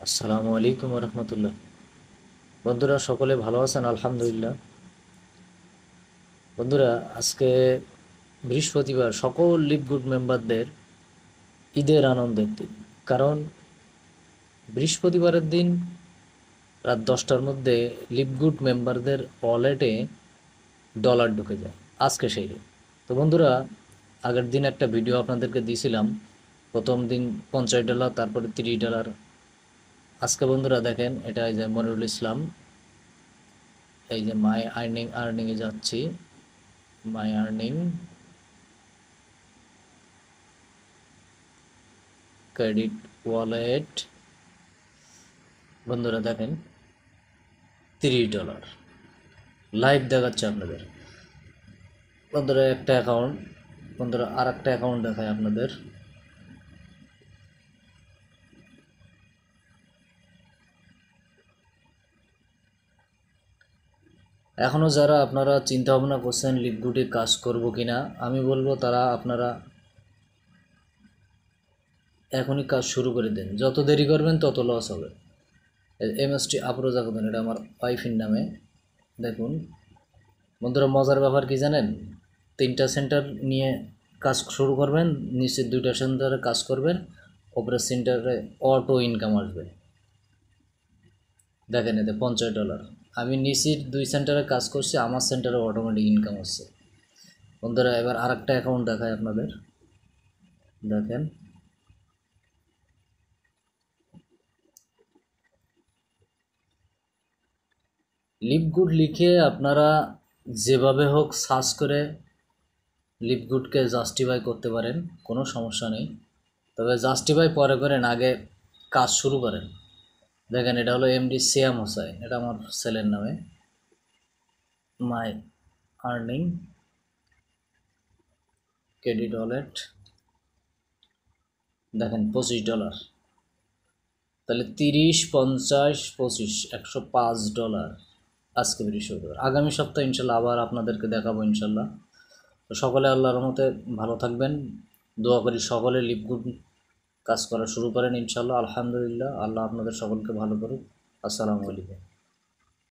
আসসালামু আলাইকুম রহমতুল্লাহ। বন্ধুরা সকলে ভালো আছেন? আলহামদুলিল্লাহ। বন্ধুরা, আজকে বৃহস্পতিবার সকল লিভগুড মেম্বারদের ঈদের আনন্দের দিন। কারণ বৃহস্পতিবারের দিন রাত 10টার মধ্যে লিভগুড মেম্বারদের ওয়ালেটে ডলার ঢুকে যায়। আজকে সেই দিন। তো বন্ধুরা, আগের দিন একটা ভিডিও আপনাদেরকে দিয়েছিলাম। প্রথম দিন $50, তারপরে $30। আজকে বন্ধুরা দেখেন, এটা এই যে মনিরুল ইসলাম, এই যে মাই আর্নিংয়ে যাচ্ছি। মাই আর্নিং, ক্রেডিট ওয়ালেট। বন্ধুরা দেখেন, $30 লাইভ দেখাচ্ছে আপনাদের। বন্ধুরা একটা অ্যাকাউন্ট, বন্ধুরা আর একটা অ্যাকাউন্ট দেখায় আপনাদের। এখনও যারা আপনারা চিন্তা ভাবনা করছেন লিভগুডে কাজ করব কিনা, আমি বলবো তারা আপনারা এখনই কাজ শুরু করে দেন। যত দেরি করবেন তত লস হবে। MST আপ্রোজা করবেন, এটা আমার ওয়াইফের নামে। দেখুন বন্ধুরা, মজার ব্যাপার কি জানেন? 3টা সেন্টার নিয়ে কাজ শুরু করবেন, নিচের 2টা সেন্টারে কাজ করবেন, ওপরের সেন্টারে অটো ইনকাম আসবে। দেখেন এতে $50। আমি নিচের 2 সেন্টারে কাজ করছি, আমার সেন্টারে অটোমেটিক ইনকাম আসছে। বন্ধুরা এবার আর একটা অ্যাকাউন্ট দেখায় আপনাদের। দেখেন, লিভগুড লিখে আপনারা যেভাবে হোক সার্চ করে লিভগুডকে জাস্টিফাই করতে পারেন, কোনো সমস্যা নেই। তবে জাস্টিফাই পরে করেন, আগে কাজ শুরু করেন। দেখেন এটা হলো MD সিয়াম হোসাইন, এটা আমার ছেলের নামে। মাই আর্নিং, ক্রেডিট ওয়ালেট, দেখেন $25। তাহলে 30, 50, 25, $105 আজকে বৃহস্পতিবার। আগামী সপ্তাহে ইনশাল্লাহ আবার আপনাদেরকে দেখাবো ইনশাল্লাহ। তো সকলে আল্লাহর রহমতে ভালো থাকবেন। দোয়া করি সকলে লিভগুড কাজ করা শুরু করেন ইনশাল্লাহ। আলহামদুলিল্লাহ, আল্লাহ আপনাদের সকলকে ভালো করুক। আসসালামু আলাইকুম।